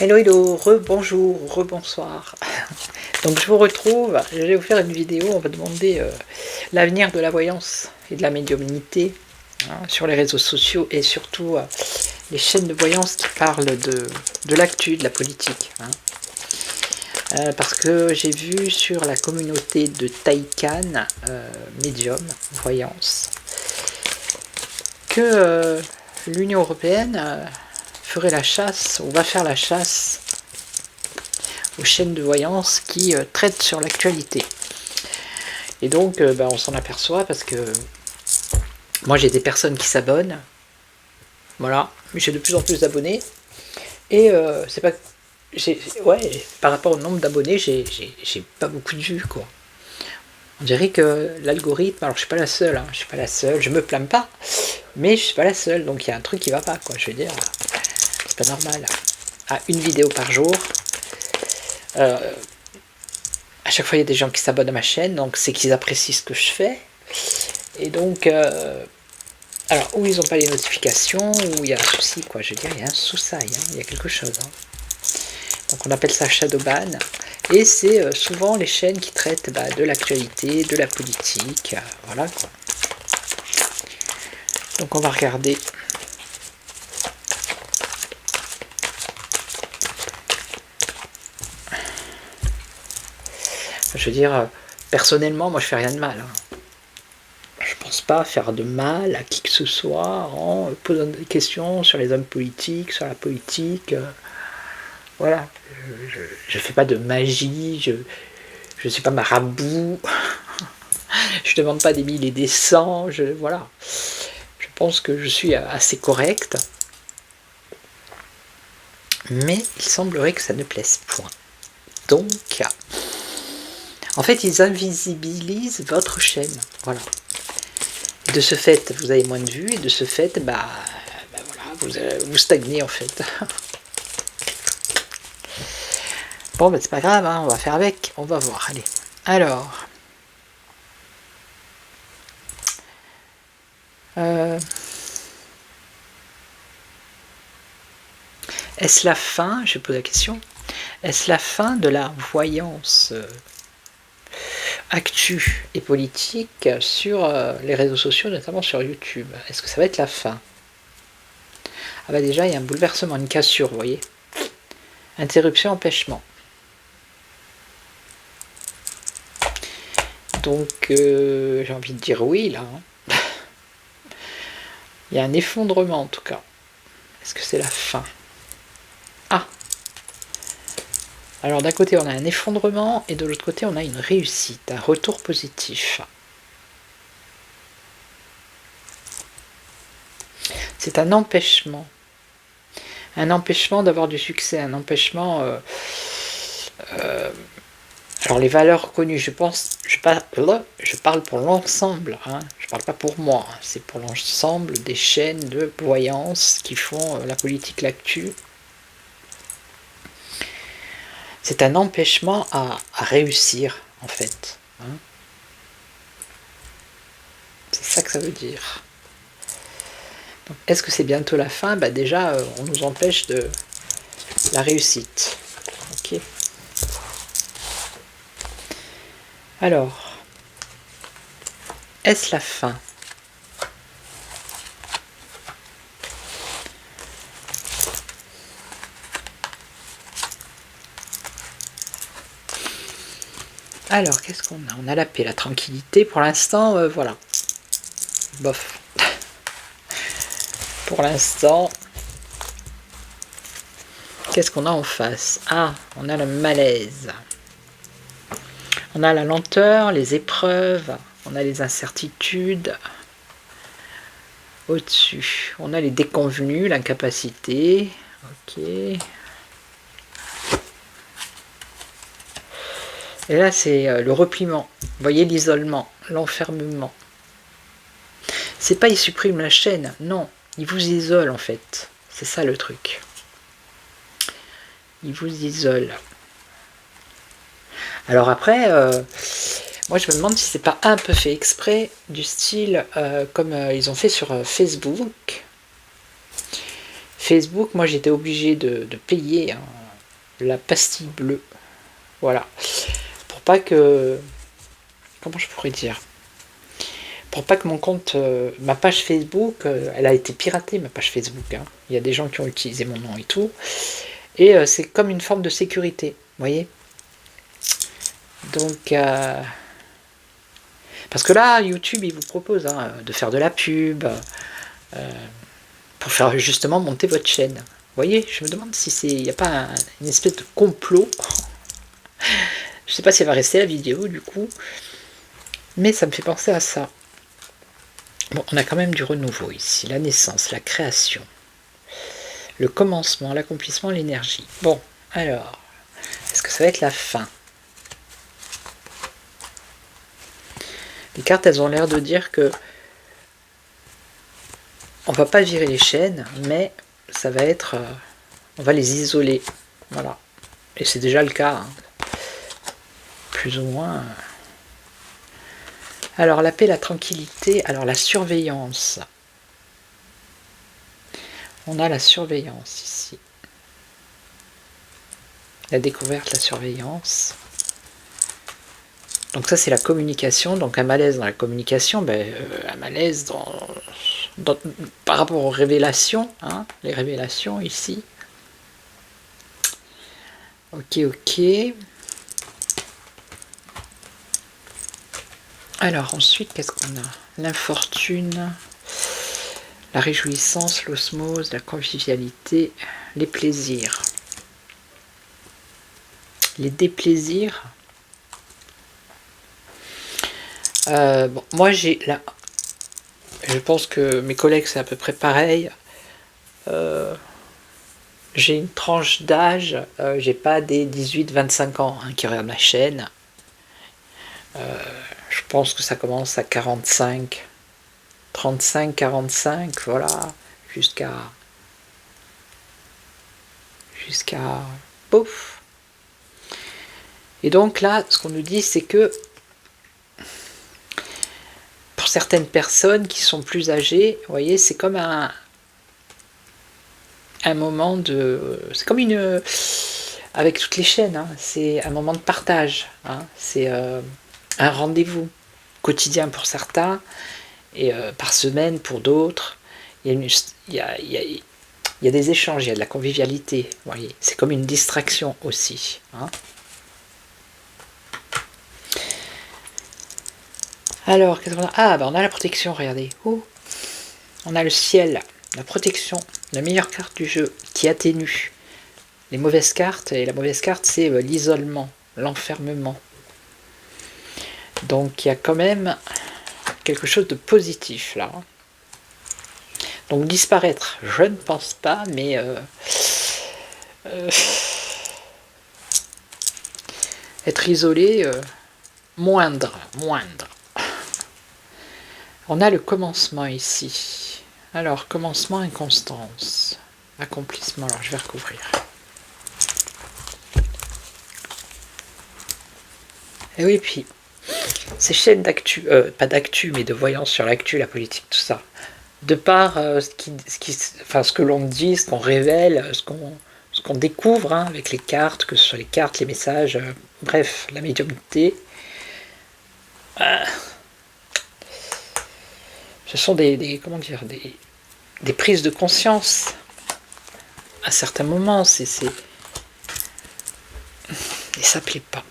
Hello hello, rebonjour, rebonsoir. Donc je vous retrouve, je vais vous faire une vidéo, on va demander l'avenir de la voyance et de la médiumnité sur les réseaux sociaux et surtout les chaînes de voyance qui parlent de l'actu, de la politique. Parce que j'ai vu sur la communauté de Taïkan, médium, voyance, que l'Union européenne ferait la chasse, ou va faire la chasse aux chaînes de voyance qui traitent sur l'actualité. Et donc on s'en aperçoit parce que moi j'ai des personnes qui s'abonnent, voilà, j'ai de plus en plus d'abonnés, et c'est pas, par rapport au nombre d'abonnés, j'ai pas beaucoup de vues, quoi. On dirait que l'algorithme, alors je suis pas la seule, je me plains pas, mais je suis pas la seule, donc il y a un truc qui va pas, quoi, je veux dire. C'est pas normal. À une vidéo par jour. À chaque fois, il y a des gens qui s'abonnent à ma chaîne, donc c'est qu'ils apprécient ce que je fais. Et donc, alors, ou ils n'ont pas les notifications, ou il y a un souci, quoi. Je veux dire, il y a un souci, il y a quelque chose. Donc, on appelle ça shadowban. Et c'est souvent les chaînes qui traitent de l'actualité, de la politique. Voilà, quoi. Donc, on va regarder. Je veux dire, personnellement, moi je fais rien de mal. Je pense pas faire de mal à qui que ce soit en posant des questions sur les hommes politiques, sur la politique. Voilà. Je fais pas de magie, je suis pas marabout. Je demande pas des mille et des cents. Voilà. Je pense que je suis assez correct. Mais il semblerait que ça ne plaise point. Donc, en fait, ils invisibilisent votre chaîne. Voilà. De ce fait, vous avez moins de vues, et de ce fait, voilà, vous stagnez, en fait. Bon, c'est pas grave, on va faire avec. On va voir, allez. Alors. Est-ce la fin, je pose la question, est-ce la fin de la voyance actu et politique sur les réseaux sociaux, notamment sur YouTube? Est-ce que ça va être la fin? Ah bah déjà, il y a un bouleversement, une cassure, vous voyez. Interruption, empêchement. Donc, j'ai envie de dire oui, là. Il y a un effondrement, en tout cas. Est-ce que c'est la fin? Ah! Alors d'un côté on a un effondrement et de l'autre côté on a une réussite, un retour positif. C'est un empêchement d'avoir du succès, un empêchement. Alors les valeurs connues, je parle pour l'ensemble, je parle pas pour moi, c'est pour l'ensemble des chaînes de voyance qui font la politique, l'actu. C'est un empêchement à réussir, en fait. C'est ça que ça veut dire. Est-ce que c'est bientôt la fin? Déjà, on nous empêche de la réussite. Ok. Alors, est-ce la fin? Alors, qu'est-ce qu'on a? On a la paix, la tranquillité. Pour l'instant, voilà. Bof. Pour l'instant, qu'est-ce qu'on a en face? Ah, on a le malaise. On a la lenteur, les épreuves, on a les incertitudes. Au-dessus, on a les déconvenus, l'incapacité. Ok. Et là, c'est le repliement. Vous voyez l'isolement, l'enfermement. C'est pas il supprime la chaîne, non. Il vous isole en fait. C'est ça le truc. Il vous isole. Alors après, moi je me demande si c'est pas un peu fait exprès, du style comme ils ont fait sur Facebook. Facebook, moi j'étais obligé de payer hein, la pastille bleue. Voilà. Pour pas que... Comment je pourrais dire? Pour pas que mon compte, ma page Facebook, elle a été piratée, ma page Facebook. Hein. Il y a des gens qui ont utilisé mon nom et tout. Et c'est comme une forme de sécurité, vous voyez? Donc, parce que là, YouTube, il vous propose hein, de faire de la pub pour faire justement monter votre chaîne. Vous voyez, je me demande si il n'y a pas une espèce de complot. Je sais pas si elle va rester la vidéo du coup, mais ça me fait penser à ça. Bon, on a quand même du renouveau ici, la naissance, la création, le commencement, l'accomplissement, l'énergie. Bon, alors, est-ce que ça va être la fin? Les cartes, elles ont l'air de dire que on va pas virer les chaînes, mais ça va être... on va les isoler. Voilà. Et c'est déjà le cas. Hein. Plus ou moins. Alors, la paix, la tranquillité. Alors, la surveillance. On a la surveillance ici. La découverte, la surveillance. Donc ça, c'est la communication. Donc un malaise dans la communication, ben, un malaise par rapport aux révélations. Hein, les révélations ici. Ok, ok. Alors ensuite, qu'est-ce qu'on a? L'infortune, la réjouissance, l'osmose, la convivialité, les plaisirs. Les déplaisirs. Bon, moi j'ai là, je pense que mes collègues c'est à peu près pareil. J'ai une tranche d'âge, j'ai pas des 18-25 ans hein, qui regardent ma chaîne. Je pense que ça commence à 45, 35, 45, voilà, jusqu'à pouf. Et donc là, ce qu'on nous dit, c'est que pour certaines personnes qui sont plus âgées, vous voyez, c'est comme un moment de... C'est comme une... Avec toutes les chaînes, hein, c'est un moment de partage. Hein, c'est un rendez-vous quotidien pour certains et par semaine pour d'autres. Il y a des échanges, il y a de la convivialité. Vous voyez, c'est comme une distraction aussi. Hein. Alors, qu'est-ce qu'on a? Ah, ben on a la protection, regardez. Oh. On a le ciel, la protection, la meilleure carte du jeu, qui atténue les mauvaises cartes. Et la mauvaise carte, c'est l'isolement, l'enfermement. Donc, il y a quand même quelque chose de positif, là. Donc, disparaître, je ne pense pas, mais... être isolé, moindre. On a le commencement ici. Alors, commencement, inconstance. Accomplissement, alors je vais recouvrir. Et oui, puis, ces chaînes d'actu, pas d'actu, mais de voyance sur l'actu, la politique, tout ça, de par ce que l'on dit, ce qu'on révèle, ce qu'on découvre hein, avec les cartes, que ce soit les cartes, les messages, bref, la médiumnité, ce sont comment dire, des prises de conscience à certains moments, et ça plaît pas.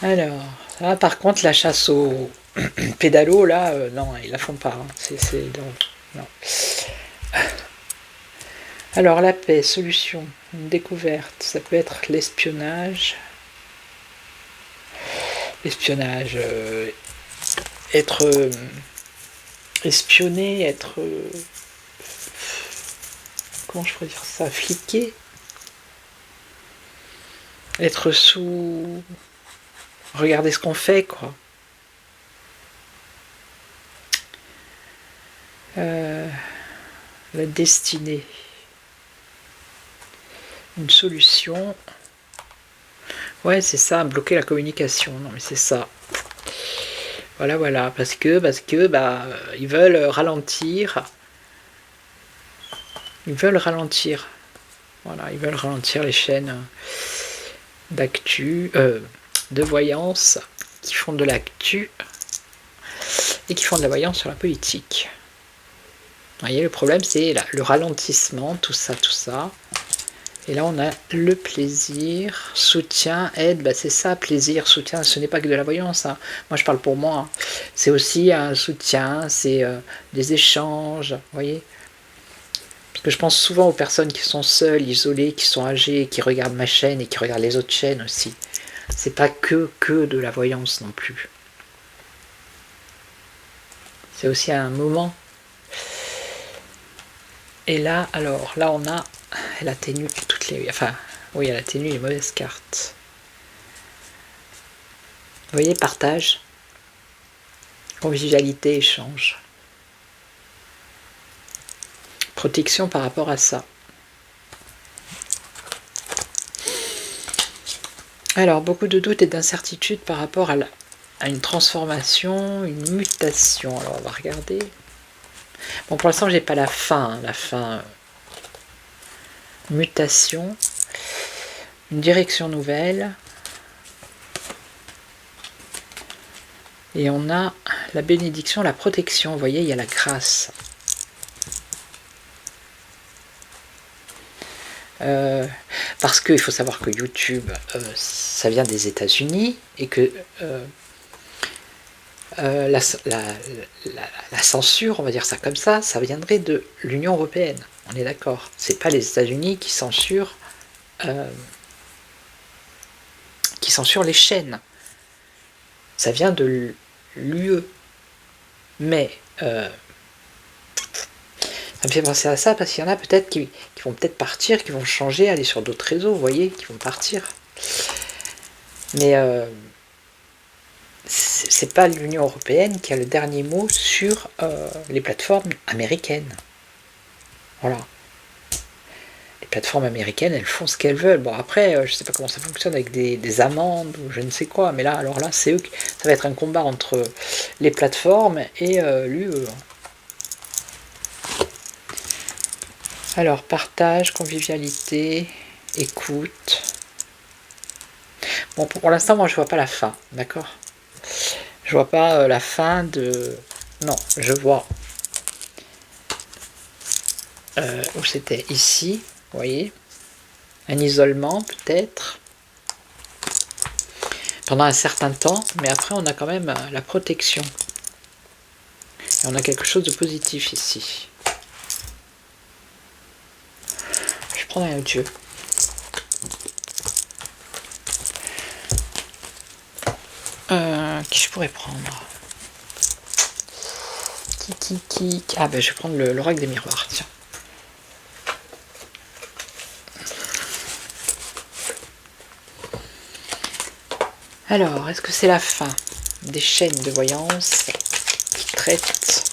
Alors, là, par contre, la chasse au pédalo, là, non, ils la font pas. Hein. Non. Alors la paix, solution, une découverte, ça peut être l'espionnage. L'espionnage, être espionné, être... comment je pourrais dire ça, fliqué, être sous... regarder ce qu'on fait, quoi. La destinée. Une solution. Ouais, c'est ça, bloquer la communication. Non, mais c'est ça. Voilà, parce que ils veulent ralentir. Ils veulent ralentir. Voilà, ils veulent ralentir les chaînes d'actu, de voyance, qui font de l'actu et qui font de la voyance sur la politique. Vous voyez, le problème, c'est le ralentissement, tout ça. Et là, on a le plaisir, soutien, aide, c'est ça, plaisir, soutien, ce n'est pas que de la voyance. Hein. Moi, je parle pour moi. Hein. C'est aussi un soutien, c'est des échanges, vous voyez. Parce que je pense souvent aux personnes qui sont seules, isolées, qui sont âgées, qui regardent ma chaîne et qui regardent les autres chaînes aussi. C'est pas que de la voyance non plus. C'est aussi un moment. Et là, alors, là, on a... Elle atténue toutes les... Enfin, oui, elle atténue les mauvaises cartes. Vous voyez, partage, convivialité, échange. Protection par rapport à ça. Alors, beaucoup de doutes et d'incertitudes par rapport à une transformation, une mutation. Alors, on va regarder. Bon, pour l'instant, j'ai pas la fin. Hein, la fin... mutation. Une direction nouvelle. Et on a la bénédiction, la protection. Vous voyez, il y a la grâce. Parce qu'il faut savoir que YouTube, ça vient des États-Unis et que la censure, on va dire ça comme ça viendrait de l'Union Européenne. On est d'accord. C'est pas les États-Unis qui censurent les chaînes. Ça vient de l'UE. Mais ça me fait penser à ça parce qu'il y en a peut-être qui vont peut-être partir, qui vont changer, aller sur d'autres réseaux, vous voyez, qui vont partir. Mais c'est pas l'Union Européenne qui a le dernier mot sur les plateformes américaines. Voilà. Les plateformes américaines, elles font ce qu'elles veulent. Bon, après, je sais pas comment ça fonctionne avec des amendes ou je ne sais quoi, mais là, alors là, c'est eux ça va être un combat entre les plateformes et l'UE. Alors, partage, convivialité, écoute. Bon, pour l'instant, moi, je vois pas la fin, d'accord ? Je vois pas la fin de... Non, je vois... où c'était ici, vous voyez ? Un isolement, peut-être. Pendant un certain temps, mais après, on a quand même la protection. Et on a quelque chose de positif ici. Je vais prendre un autre jeu. Qui je pourrais prendre ? Qui Ah ben je vais prendre l'oracle des miroirs, tiens. Alors, est-ce que c'est la fin des chaînes de voyance qui traitent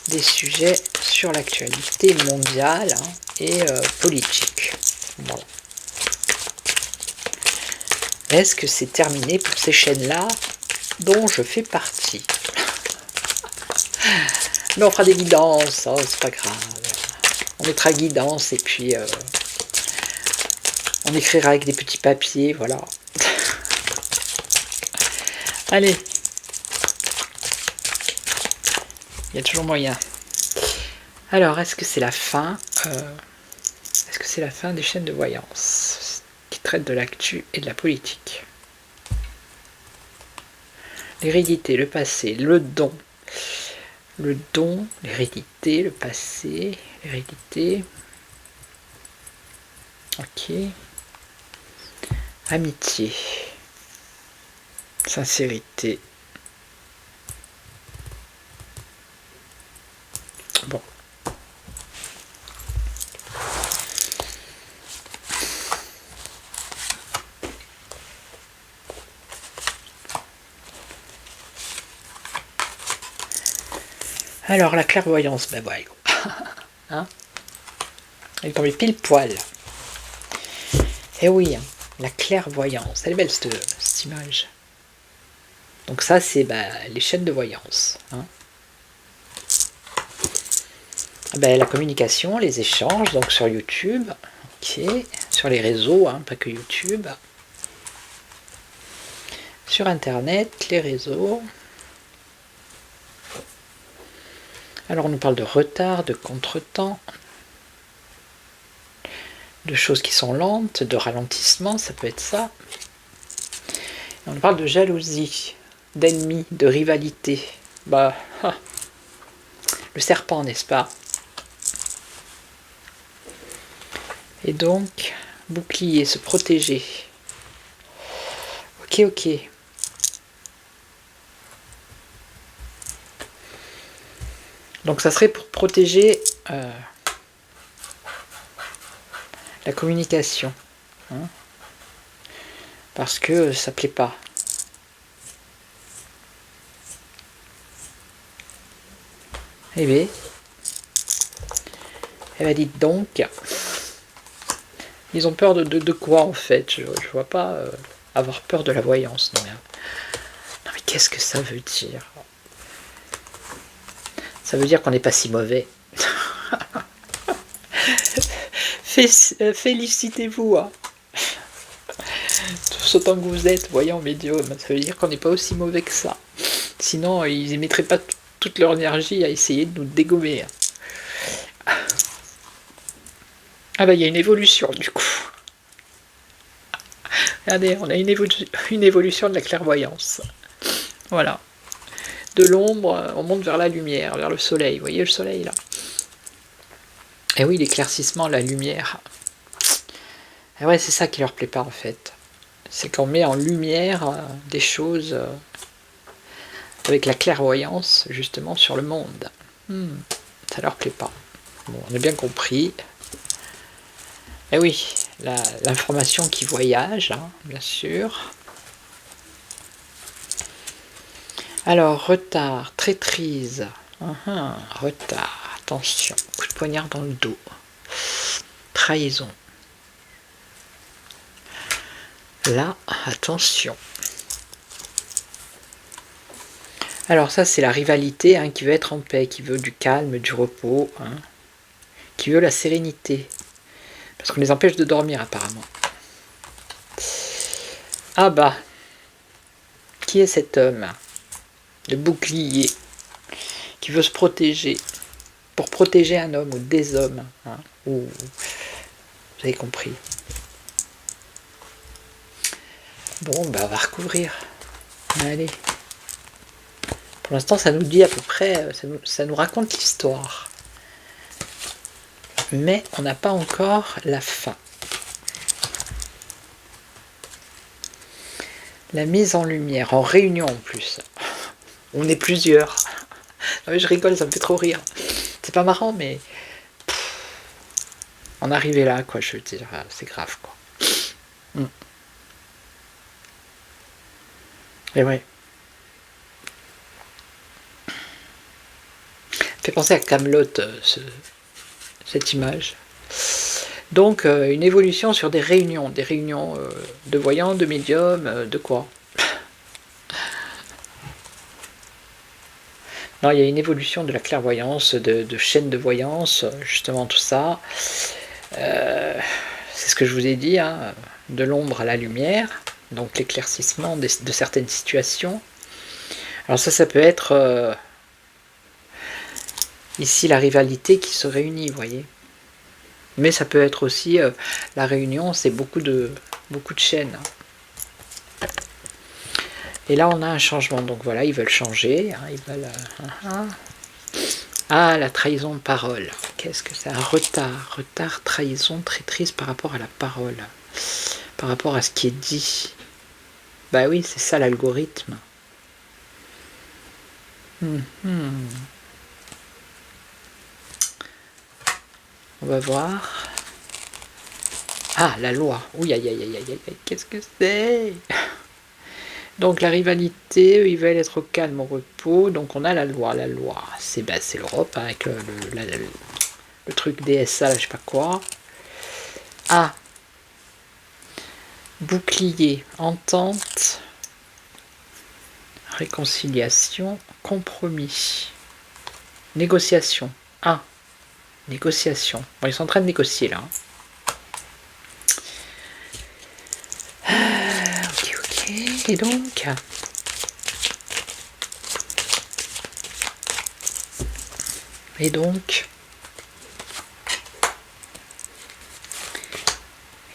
des sujets sur l'actualité mondiale et politique ? Bon. Est-ce que c'est terminé pour ces chaînes-là dont je fais partie ? Mais on fera des guidances, oh, c'est pas grave. On mettra guidance et puis on écrira avec des petits papiers, voilà. Allez. Il y a toujours moyen. Alors, est-ce que c'est la fin Est-ce que c'est la fin des chaînes de voyance qui traitent de l'actu et de la politique ? L'hérédité, le passé, le don. Le don, l'hérédité, le passé, l'hérédité. Ok. Amitié. Sincérité. Bon. Alors, la clairvoyance, ben voilà. Hein, elle est tombée pile poil. Eh oui, hein, la clairvoyance. Elle est belle cette image. Donc ça, c'est les chaînes de voyance. Hein. La communication, les échanges, donc sur YouTube, ok, sur les réseaux, hein, pas que YouTube. Sur Internet, les réseaux. Alors on nous parle de retard, de contretemps, de choses qui sont lentes, de ralentissement, ça peut être ça. Et on nous parle de jalousie, d'ennemis, de rivalité. Le serpent, n'est-ce pas? Et donc, bouclier, se protéger. Ok. Donc ça serait pour protéger la communication. Hein, parce que ça plaît pas. Eh bien, dites donc, ils ont peur de quoi en fait? Je vois pas avoir peur de la voyance. Non mais qu'est-ce que ça veut dire? Ça veut dire qu'on n'est pas si mauvais. Félicitez-vous. Hein. Tout autant que vous êtes, voyant médium, ça veut dire qu'on n'est pas aussi mauvais que ça. Sinon, ils ne mettraient pas toute leur énergie à essayer de nous dégommer. Ah il y a une évolution du coup. Regardez, on a une évolution de la clairvoyance. Voilà. De l'ombre, on monte vers la lumière, vers le soleil. Vous voyez le soleil là? Et oui, l'éclaircissement, la lumière. Et ouais, c'est ça qui leur plaît pas en fait. C'est qu'on met en lumière des choses avec la clairvoyance justement sur le monde. Ça leur plaît pas. Bon, on a bien compris. Et oui, l'information qui voyage, hein, bien sûr. Alors, retard, traîtrise. Retard, attention, coup de poignard dans le dos. Trahison. Là, attention. Alors ça, c'est la rivalité hein, qui veut être en paix, qui veut du calme, du repos, hein, qui veut la sérénité. Parce qu'on les empêche de dormir apparemment. Ah bah, qui est cet homme? Le bouclier, qui veut se protéger, pour protéger un homme ou des hommes. Hein, vous avez compris. Bon, on va recouvrir. Allez. Pour l'instant, ça nous dit à peu près, ça nous raconte l'histoire. Mais on n'a pas encore la fin. La mise en lumière, en réunion en plus. On est plusieurs. Non mais je rigole, ça me fait trop rire. C'est pas marrant, mais... en arriver là, quoi, je veux dire, c'est grave, quoi. Et ouais. Fait penser à Camelot, cette image. Donc, une évolution sur des réunions de voyants, de médiums, de quoi? Non, il y a une évolution de la clairvoyance, de chaînes de voyance, justement tout ça. C'est ce que je vous ai dit, hein, de l'ombre à la lumière, donc l'éclaircissement de certaines situations. Alors ça peut être ici la rivalité qui se réunit, vous voyez. Mais ça peut être aussi la réunion, c'est beaucoup de chaînes. Et là on a un changement, donc voilà, ils veulent changer, hein, ils veulent... Ah, la trahison de parole. Qu'est-ce que c'est? Un retard. Retard, trahison, traîtrise par rapport à la parole. Par rapport à ce qui est dit. Bah oui, c'est ça l'algorithme. On va voir. Ah, la loi. Oui, aïe, aïe, aïe, aïe, aïe, qu'est-ce que c'est? Donc la rivalité, ils veulent être au calme, au repos. Donc on a la loi. La loi, c'est l'Europe avec le truc DSA, là, je sais pas quoi. Ah, bouclier, entente, réconciliation, compromis, négociation. Ah, négociation. Bon, ils sont en train de négocier là. Ok, ok. Et donc,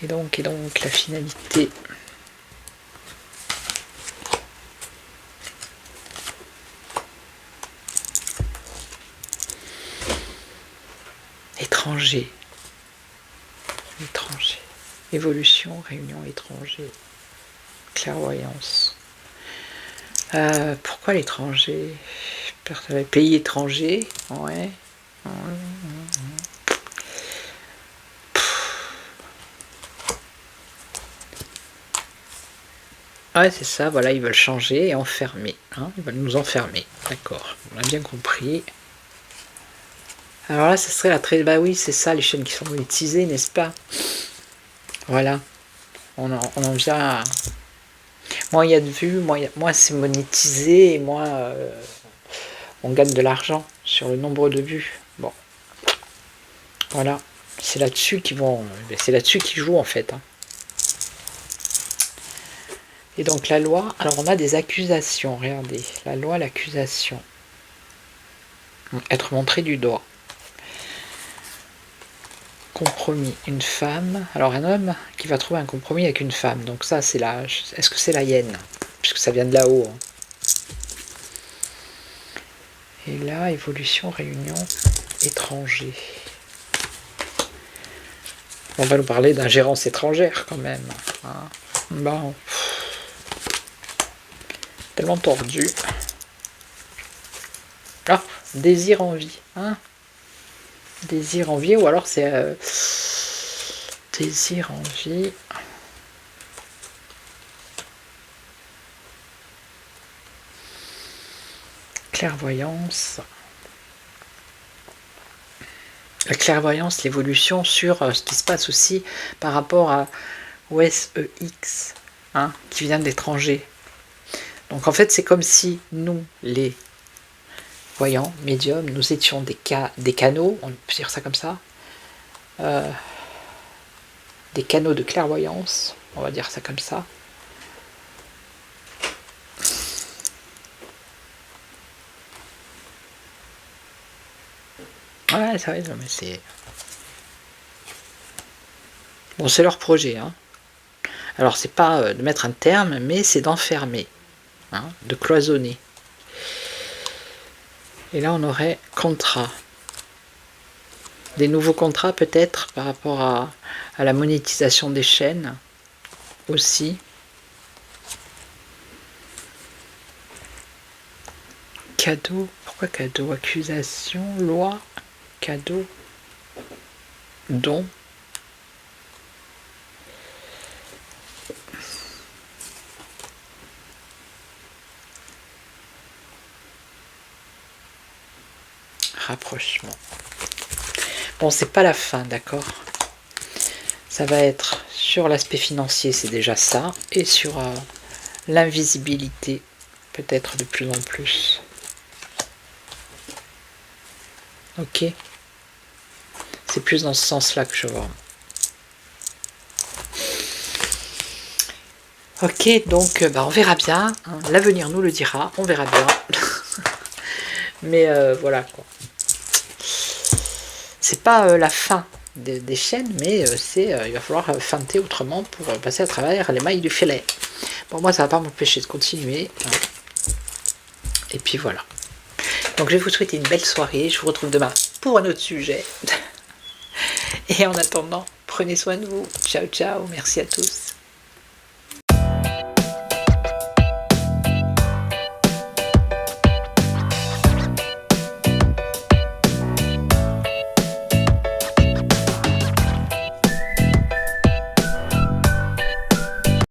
et donc, la finalité. Étranger. Étranger. Évolution, réunion, étranger. Clairvoyance. Pourquoi l'étranger? Pays étranger, ouais. Ouais, c'est ça, voilà, ils veulent changer et enfermer. Hein, ils veulent nous enfermer, d'accord, on a bien compris. Alors là, ça serait la très... Bah oui, c'est ça, les chaînes qui sont monétisées, n'est-ce pas? Voilà, on en vient à... Moins il y a de vues, moins c'est monétisé, et moins on gagne de l'argent sur le nombre de vues. Bon, voilà, c'est là-dessus qu'ils vont... C'est là-dessus qu'ils jouent, en fait. Hein. Et donc la loi, alors on a des accusations, regardez, la loi, l'accusation. Être montré du doigt. Compromis, une femme, alors un homme qui va trouver un compromis avec une femme, donc ça c'est la, est-ce que c'est la hyène? Puisque ça vient de là-haut. Hein. Et là, évolution, réunion, étranger. On va nous parler d'ingérence étrangère quand même. Hein. Bon. Tellement tordu. Ah, désir, envie. Hein, désir, envie, ou alors c'est... désir, envie... Clairvoyance. La clairvoyance, l'évolution sur ce qui se passe aussi par rapport à OSEX, hein, qui vient de l'étranger. Donc en fait, c'est comme si nous, les voyants, médiums, nous étions des canaux, on peut dire ça comme ça, des canaux de clairvoyance, on va dire ça comme ça. Ouais, c'est vrai, mais c'est... Bon, c'est leur projet, hein. Alors, c'est pas de mettre un terme, mais c'est d'enfermer, hein, de cloisonner. Et là, on aurait contrat. Des nouveaux contrats, peut-être, par rapport à la monétisation des chaînes, aussi. Cadeau, pourquoi cadeau? Accusation, loi, cadeau, don. Rapprochement. Bon, c'est pas la fin, d'accord? Ça va être sur l'aspect financier, c'est déjà ça, et sur l'invisibilité, peut-être de plus en plus. Ok? C'est plus dans ce sens-là que je vois. Ok, donc on verra bien. Hein. L'avenir nous le dira, on verra bien. Mais voilà quoi. C'est pas la fin des chaînes, mais il va falloir feinter autrement pour passer à travers les mailles du filet. Bon, moi ça va pas m'empêcher de continuer. Hein. Et puis voilà. Donc je vais vous souhaiter une belle soirée, je vous retrouve demain pour un autre sujet. Et en attendant, prenez soin de vous. Ciao, ciao, merci à tous.